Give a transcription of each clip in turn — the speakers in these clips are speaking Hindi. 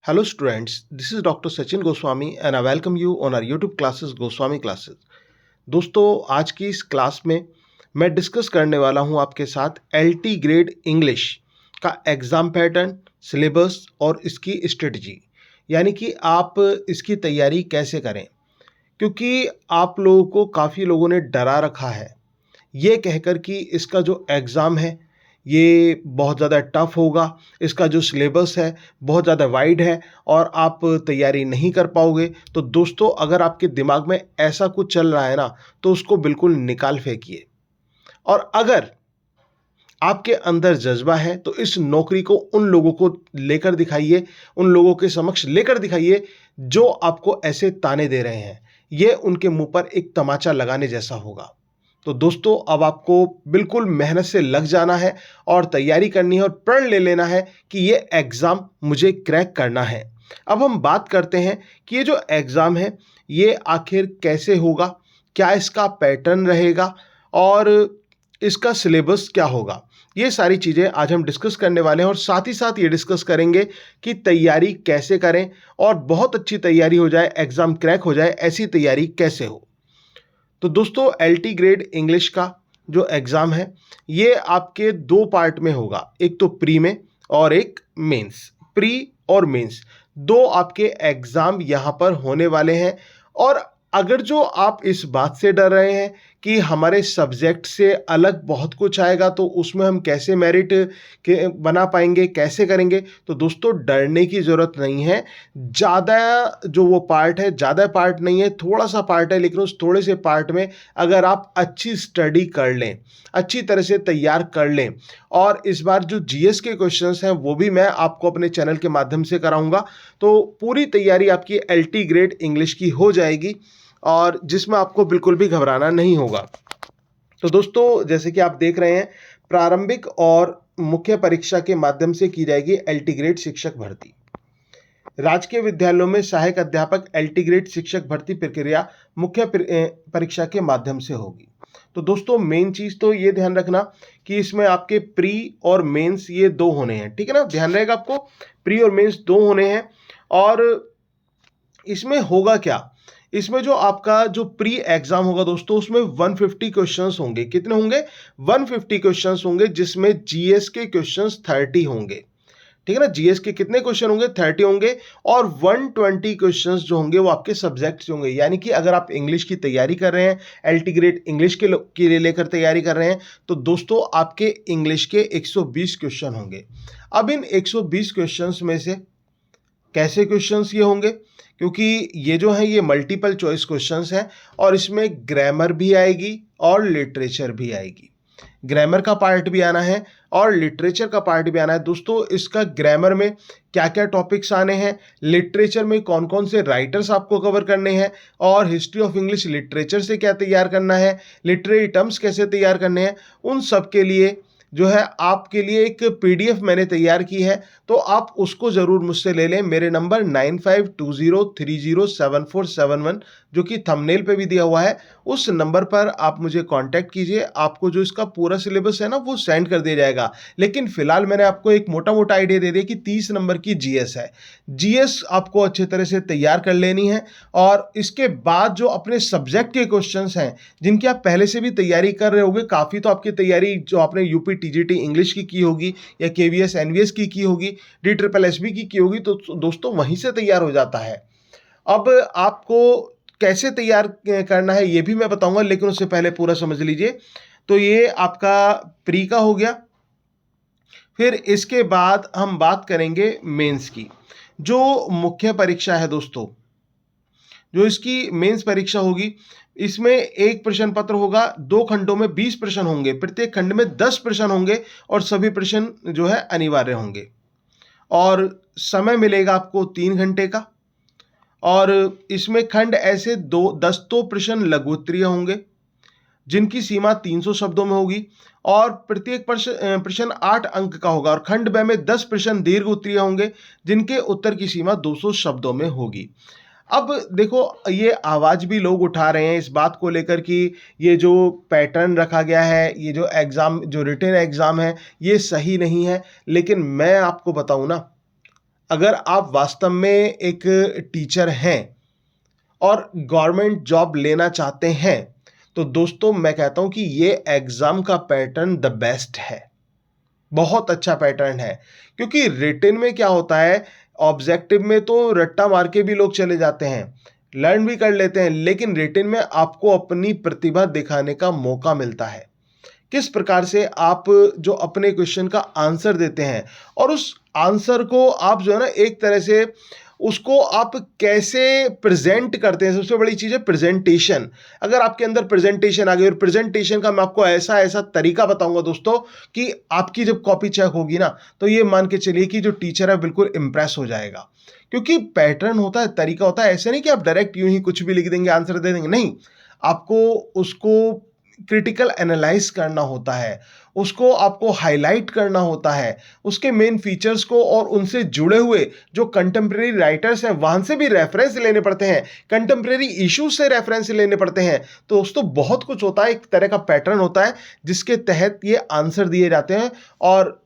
Hello students, this is Dr. Sachin Goswami and I welcome you on our YouTube classes Goswami Classes। दोस्तों आज की इस क्लास में मैं डिस्कस करने वाला हूं आपके साथ LT ग्रेड इंग्लिश का एग्ज़ाम पैटर्न, सिलेबस और इसकी स्ट्रेटजी, यानी कि आप इसकी तैयारी कैसे करें। क्योंकि आप लोगों को काफ़ी लोगों ने डरा रखा है ये कहकर कि इसका जो एग्ज़ाम है ये बहुत ज़्यादा टफ होगा, इसका जो सिलेबस है बहुत ज़्यादा वाइड है और आप तैयारी नहीं कर पाओगे। तो दोस्तों अगर आपके दिमाग में ऐसा कुछ चल रहा है ना, तो उसको बिल्कुल निकाल फेंकिए। और अगर आपके अंदर जज्बा है तो इस नौकरी को उन लोगों को लेकर दिखाइए, उन लोगों के समक्ष लेकर दिखाइए जो आपको ऐसे ताने दे रहे हैं। ये उनके मुंह पर एक तमाचा लगाने जैसा होगा। तो दोस्तों अब आपको बिल्कुल मेहनत से लग जाना है और तैयारी करनी है और प्रण ले लेना है कि ये एग्ज़ाम मुझे क्रैक करना है। अब हम बात करते हैं कि ये जो एग्ज़ाम है ये आखिर कैसे होगा, क्या इसका पैटर्न रहेगा और इसका सिलेबस क्या होगा। ये सारी चीज़ें आज हम डिस्कस करने वाले हैं और साथ ही साथ ये डिस्कस करेंगे कि तैयारी कैसे करें और बहुत अच्छी तैयारी हो जाए, एग्ज़ाम क्रैक हो जाए, ऐसी तैयारी कैसे हो। तो दोस्तों LT ग्रेड इंग्लिश का जो एग्ज़ाम है ये आपके दो पार्ट में होगा, एक तो प्री में और एक मेंस। प्री और मेंस दो आपके एग्ज़ाम यहाँ पर होने वाले हैं। और अगर जो आप इस बात से डर रहे हैं कि हमारे सब्जेक्ट से अलग बहुत कुछ आएगा तो उसमें हम कैसे मेरिट के बना पाएंगे, कैसे करेंगे, तो दोस्तों डरने की ज़रूरत नहीं है। ज़्यादा जो वो पार्ट है, ज़्यादा पार्ट नहीं है, थोड़ा सा पार्ट है, लेकिन उस थोड़े से पार्ट में अगर आप अच्छी स्टडी कर लें, अच्छी तरह से तैयार कर लें और इस बार जो GS के क्वेश्चंस हैं वो भी मैं आपको अपने चैनल के माध्यम से कराऊंगा, तो पूरी तैयारी आपकी LT ग्रेड इंग्लिश की हो जाएगी और जिसमें आपको बिल्कुल भी घबराना नहीं होगा। तो दोस्तों जैसे कि आप देख रहे हैं, प्रारंभिक और मुख्य परीक्षा के माध्यम से की जाएगी LT ग्रेड शिक्षक भर्ती। राजकीय विद्यालयों में सहायक अध्यापक LT ग्रेड शिक्षक भर्ती प्रक्रिया मुख्य परीक्षा के माध्यम से होगी। तो दोस्तों मेन चीज़ तो ये ध्यान रखना कि इसमें आपके प्री और मेंस ये दो होने हैं, ठीक है ना। ध्यान रहेगा आपको, प्री और मेंस दो होने हैं। और इसमें होगा क्या, इसमें जो आपका जो प्री एग्जाम होगा दोस्तों उसमें 150 क्वेश्चंस होंगे। कितने होंगे? 150 क्वेश्चंस होंगे, जिसमें GS के क्वेश्चंस 30 होंगे, ठीक है ना। GS के कितने क्वेश्चन होंगे? 30 होंगे। और 120 क्वेश्चंस जो होंगे वो आपके सब्जेक्ट होंगे। यानी कि अगर आप इंग्लिश की तैयारी कर रहे हैं, LT ग्रेड इंग्लिश के लिए लेकर तैयारी कर रहे हैं, तो दोस्तों आपके इंग्लिश के 120 क्वेश्चन होंगे। अब इन 120 क्वेश्चंस में से कैसे क्वेश्चंस ये होंगे, क्योंकि ये जो है ये मल्टीपल चॉइस क्वेश्चंस हैं और इसमें ग्रामर भी आएगी और लिटरेचर भी आएगी। ग्रामर का पार्ट भी आना है और लिटरेचर का पार्ट भी आना है। दोस्तों इसका ग्रामर में क्या क्या टॉपिक्स आने हैं, लिटरेचर में कौन कौन से राइटर्स आपको कवर करने हैं और हिस्ट्री ऑफ इंग्लिश लिटरेचर से क्या तैयार करना है, लिटरेरी टर्म्स कैसे तैयार करने हैं, उन सब के लिए जो है आपके लिए एक PDF मैंने तैयार की है, तो आप उसको ज़रूर मुझसे ले लें। मेरे नंबर 9520307471 जो कि थंबनेल पे भी दिया हुआ है, उस नंबर पर आप मुझे कांटेक्ट कीजिए। आपको जो इसका पूरा सिलेबस है ना वो सेंड कर दिया जाएगा। लेकिन फिलहाल मैंने आपको एक मोटा मोटा आइडिया दे दिया कि 30 नंबर की GS है। GS आपको अच्छे तरह से तैयार कर लेनी है और इसके बाद जो अपने सब्जेक्ट के क्वेश्चंस हैं जिनकी आप पहले से भी तैयारी कर रहे होंगे, काफ़ी तो आपकी तैयारी जो आपने UP TGT इंग्लिश की होगी या KVS NVS की होगी, DSSB की होगी, तो दोस्तों वहीं से तैयार हो जाता है। अब आपको कैसे तैयार करना है ये भी मैं बताऊंगा, लेकिन उससे पहले पूरा समझ लीजिए। तो ये आपका प्री का हो गया। फिर इसके बाद हम बात करेंगे मेंस की, जो मुख्य परीक्षा है दोस्तों। जो इसकी मेंस परीक्षा होगी, इसमें एक प्रश्न पत्र होगा, 2 खंडों में 20 प्रश्न होंगे, प्रत्येक खंड में 10 प्रश्न होंगे और सभी प्रश्न जो है अनिवार्य होंगे। और समय मिलेगा आपको 3 घंटे का। और इसमें खंड ऐसे 10 तो प्रश्न लघु उत्तरीय होंगे जिनकी सीमा 300 शब्दों में होगी और प्रत्येक प्रश्न 8 अंक का होगा। और खंड ब में 10 प्रश्न दीर्घ उत्तरीय होंगे जिनके उत्तर की सीमा 200 शब्दों में होगी। अब देखो ये आवाज़ भी लोग उठा रहे हैं इस बात को लेकर कि ये जो पैटर्न रखा गया है, ये जो एग्ज़ाम, जो रिटन एग्ज़ाम है, ये सही नहीं है। लेकिन मैं आपको बताऊं ना, अगर आप वास्तव में एक टीचर हैं और गवर्नमेंट जॉब लेना चाहते हैं, तो दोस्तों मैं कहता हूं कि ये एग्जाम का पैटर्न द बेस्ट है, बहुत अच्छा पैटर्न है। क्योंकि रिटन में क्या होता है, ऑब्जेक्टिव में तो रट्टा मार के भी लोग चले जाते हैं, लर्न भी कर लेते हैं, लेकिन रिटन में आपको अपनी प्रतिभा दिखाने का मौका मिलता है। किस प्रकार से आप जो अपने क्वेश्चन का आंसर देते हैं और उस आंसर को आप जो है ना एक तरह से उसको आप कैसे प्रेजेंट करते हैं। सबसे बड़ी चीज़ है प्रेजेंटेशन। अगर आपके अंदर प्रेजेंटेशन आ गई, और प्रेजेंटेशन का मैं आपको ऐसा ऐसा तरीका बताऊंगा दोस्तों कि आपकी जब कॉपी चेक होगी ना, तो ये मान के चलिए कि जो टीचर है बिल्कुल इंप्रेस हो जाएगा। क्योंकि पैटर्न होता है, तरीका होता है। ऐसे नहीं कि आप डायरेक्ट यूं ही कुछ भी लिख देंगे, आंसर दे देंगे, नहीं। आपको उसको क्रिटिकल एनालाइज करना होता है, उसको आपको हाईलाइट करना होता है, उसके मेन फीचर्स को, और उनसे जुड़े हुए जो कंटेम्प्रेरी राइटर्स हैं वहां से भी रेफरेंस लेने पड़ते हैं, कंटेम्प्रेरी इश्यूज से रेफरेंस लेने पड़ते हैं। तो दोस्तों बहुत कुछ होता है, एक तरह का पैटर्न होता है जिसके तहत ये आंसर दिए जाते हैं। और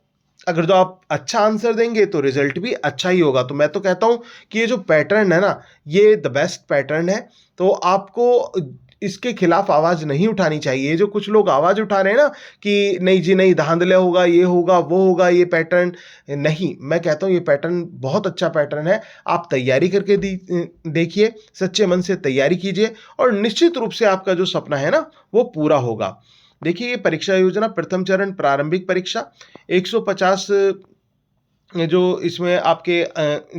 अगर जो आप अच्छा आंसर देंगे तो रिजल्ट भी अच्छा ही होगा। तो मैं तो कहता हूं कि ये जो पैटर्न है ना, ये द बेस्ट पैटर्न है। तो आपको इसके खिलाफ आवाज नहीं उठानी चाहिए। जो कुछ लोग आवाज उठा रहे हैं ना कि नहीं जी नहीं, धांधले होगा, ये होगा, वो होगा, ये पैटर्न नहीं। मैं कहता हूँ ये पैटर्न बहुत अच्छा पैटर्न है। आप तैयारी करके देखिए, सच्चे मन से तैयारी कीजिए, और निश्चित रूप से आपका जो सपना है ना वो पूरा होगा। देखिए, ये परीक्षा योजना प्रथम चरण प्रारंभिक परीक्षा 150 जो इसमें आपके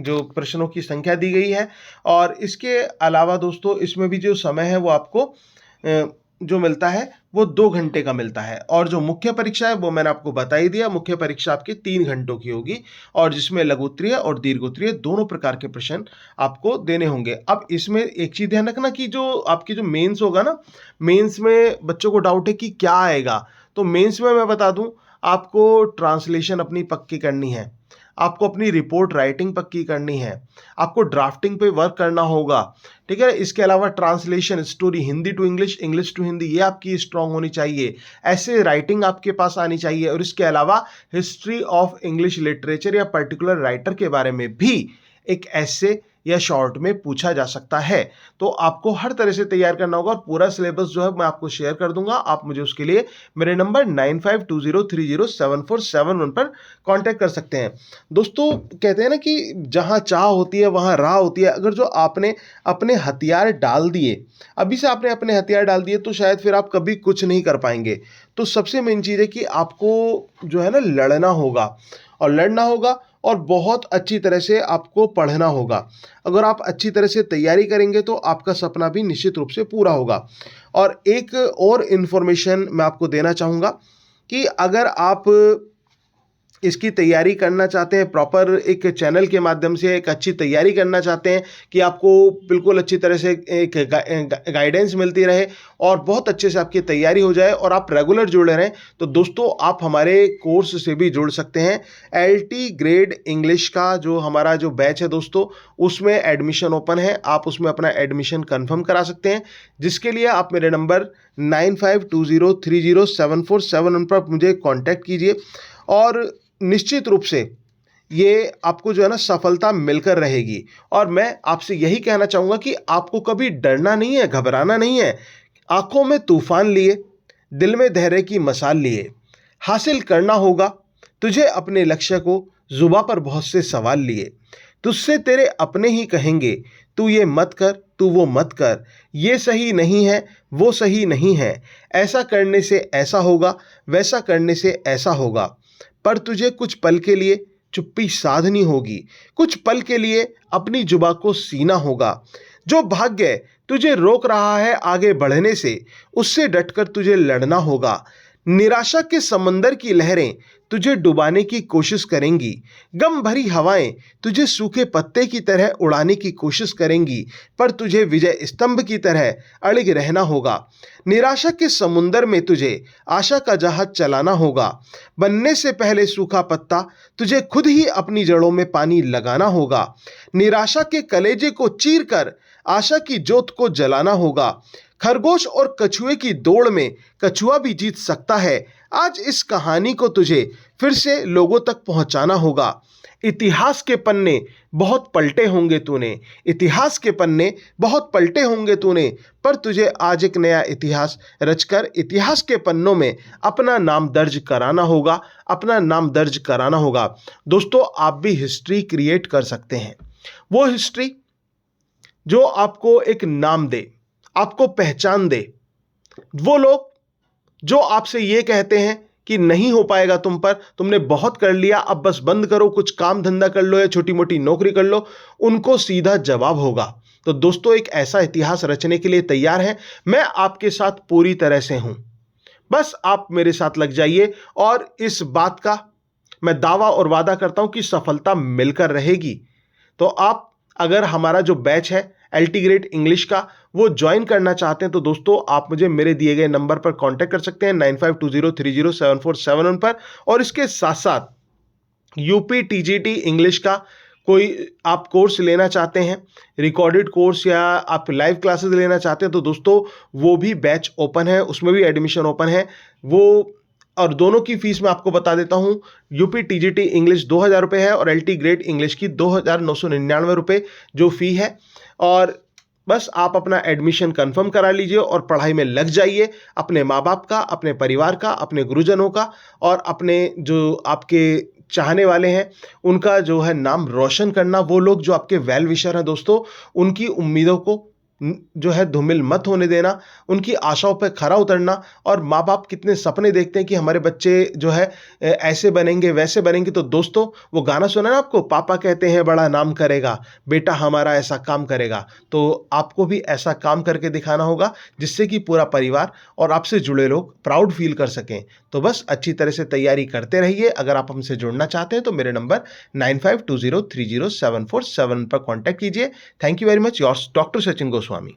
जो प्रश्नों की संख्या दी गई है, और इसके अलावा दोस्तों इसमें भी जो समय है वो आपको जो मिलता है वो 2 घंटे का मिलता है। और जो मुख्य परीक्षा है वो मैंने आपको बता ही दिया, मुख्य परीक्षा आपकी 3 घंटों की होगी, और जिसमें लघु उत्तरीय और दीर्घ उत्तरीय दोनों प्रकार के प्रश्न आपको देने होंगे। अब इसमें एक चीज़ ध्यान रखना कि जो आपकी जो मेंस होगा ना, मेंस में बच्चों को डाउट है कि क्या आएगा। तो मेंस में मैं बता दूं, आपको ट्रांसलेशन अपनी पक्की करनी है, आपको अपनी रिपोर्ट राइटिंग पक्की करनी है, आपको ड्राफ्टिंग पे वर्क करना होगा, ठीक है। इसके अलावा translation, story Hindi to English, English to Hindi, ये आपकी स्ट्रांग होनी चाहिए। ऐसे राइटिंग आपके पास आनी चाहिए। और इसके अलावा हिस्ट्री ऑफ इंग्लिश लिटरेचर या पर्टिकुलर राइटर के बारे में भी एक ऐसे या शॉर्ट में पूछा जा सकता है। तो आपको हर तरह से तैयार करना होगा, और पूरा सिलेबस जो है मैं आपको शेयर कर दूंगा। आप मुझे उसके लिए मेरे नंबर 9520307471 पर कांटेक्ट कर सकते हैं। दोस्तों कहते हैं ना कि जहां चाह होती है वहां राह होती है। अगर जो आपने अपने हथियार डाल दिए, अभी से आपने अपने हथियार डाल दिए, तो शायद फिर आप कभी कुछ नहीं कर पाएंगे। तो सबसे मेन चीज़ है कि आपको जो है ना लड़ना होगा, और बहुत अच्छी तरह से आपको पढ़ना होगा। अगर आप अच्छी तरह से तैयारी करेंगे तो आपका सपना भी निश्चित रूप से पूरा होगा। और एक और इन्फॉर्मेशन मैं आपको देना चाहूँगा कि अगर आप इसकी तैयारी करना चाहते हैं, प्रॉपर एक चैनल के माध्यम से एक अच्छी तैयारी करना चाहते हैं कि आपको बिल्कुल अच्छी तरह से एक गाइडेंस मिलती रहे और बहुत अच्छे से आपकी तैयारी हो जाए और आप रेगुलर जुड़े रहें, तो दोस्तों आप हमारे कोर्स से भी जुड़ सकते हैं। LT ग्रेड इंग्लिश का जो हमारा जो बैच है दोस्तों, उसमें एडमिशन ओपन है। आप उसमें अपना एडमिशन कन्फर्म करा सकते हैं, जिसके लिए आप मेरे नंबर 9520307471 पर मुझे कॉन्टैक्ट कीजिए। और निश्चित रूप से ये आपको जो है ना सफलता मिलकर रहेगी। और मैं आपसे यही कहना चाहूँगा कि आपको कभी डरना नहीं है, घबराना नहीं है। आंखों में तूफान लिए, दिल में धैर्य की मसाल लिए, हासिल करना होगा तुझे अपने लक्ष्य को, जुबां पर बहुत से सवाल लिए। तुझसे तेरे अपने ही कहेंगे, तू ये मत कर, तू वो मत कर, ये सही नहीं है, वो सही नहीं है, ऐसा करने से ऐसा होगा, वैसा करने से ऐसा होगा। पर तुझे कुछ पल के लिए चुप्पी साधनी होगी, कुछ पल के लिए अपनी जुबां को सीना होगा। जो भाग्य तुझे रोक रहा है आगे बढ़ने से, उससे डटकर तुझे लड़ना होगा। निराशा के समंदर की लहरें तुझे डुबाने की कोशिश करेंगी, गम भरी हवाएं तुझे सूखे पत्ते की तरह उड़ाने की कोशिश करेंगी, पर तुझे विजय स्तंभ की तरह अड़िग रहना होगा। निराशा के समुंदर में तुझे आशा का जहाज चलाना होगा। बनने से पहले सूखा पत्ता तुझे खुद ही अपनी जड़ों में पानी लगाना होगा। निराशा के कलेजे को चीर कर आशा की ज्योत को जलाना होगा। खरगोश और कछुए की दौड़ में कछुआ भी जीत सकता है। आज इस कहानी को तुझे फिर से लोगों तक पहुंचाना होगा। इतिहास के पन्ने बहुत पलटे होंगे तूने, इतिहास के पन्ने बहुत पलटे होंगे तूने, पर तुझे आज एक नया इतिहास रचकर इतिहास के पन्नों में अपना नाम दर्ज कराना होगा, अपना नाम दर्ज कराना होगा। दोस्तों, आप भी हिस्ट्री क्रिएट कर सकते हैं, वो हिस्ट्री जो आपको एक नाम दे, आपको पहचान दे। वो लोग जो आपसे ये कहते हैं कि नहीं हो पाएगा तुम पर, तुमने बहुत कर लिया, अब बस बंद करो, कुछ काम धंधा कर लो या छोटी मोटी नौकरी कर लो, उनको सीधा जवाब होगा। तो दोस्तों, एक ऐसा इतिहास रचने के लिए तैयार हैं, मैं आपके साथ पूरी तरह से हूं। बस आप मेरे साथ लग जाइए और इस बात का मैं दावा और वादा करता हूं कि सफलता मिलकर रहेगी। तो आप अगर हमारा जो बैच है एलटी ग्रेड इंग्लिश का वो ज्वाइन करना चाहते हैं तो दोस्तों आप मुझे मेरे दिए गए नंबर पर कांटेक्ट कर सकते हैं 9520307471 पर। और इसके साथ साथ यूपी टीजीटी इंग्लिश का कोई आप कोर्स लेना चाहते हैं, रिकॉर्डेड कोर्स, या आप लाइव क्लासेस लेना चाहते हैं तो दोस्तों वो भी बैच ओपन है, उसमें भी एडमिशन ओपन है। वो और दोनों की फीस मैं आपको बता देता हूं। यूपी टीजीटी इंग्लिश 2000 रुपये है और एलटी ग्रेड इंग्लिश की 2999 रुपये जो फी है। और बस आप अपना एडमिशन कंफर्म करा लीजिए और पढ़ाई में लग जाइए। अपने माँ बाप का, अपने परिवार का, अपने गुरुजनों का और अपने जो आपके चाहने वाले हैं उनका जो है नाम रोशन करना। वो लोग जो आपके वेल विशर हैं दोस्तों, उनकी उम्मीदों को जो है धूमिल मत होने देना, उनकी आशाओं पर खरा उतरना। और माँ बाप कितने सपने देखते हैं कि हमारे बच्चे जो है ऐसे बनेंगे वैसे बनेंगे। तो दोस्तों, वो गाना सुना ना आपको, पापा कहते हैं बड़ा नाम करेगा, बेटा हमारा ऐसा काम करेगा। तो आपको भी ऐसा काम करके दिखाना होगा जिससे कि पूरा परिवार और आपसे जुड़े लोग प्राउड फील कर सकें। तो बस अच्छी तरह से तैयारी करते रहिए। अगर आप हमसे जुड़ना चाहते हैं तो मेरे नंबर 9520307471 पर कॉन्टैक्ट कीजिए। Thank you very much, yours doctor Sachin Goswami.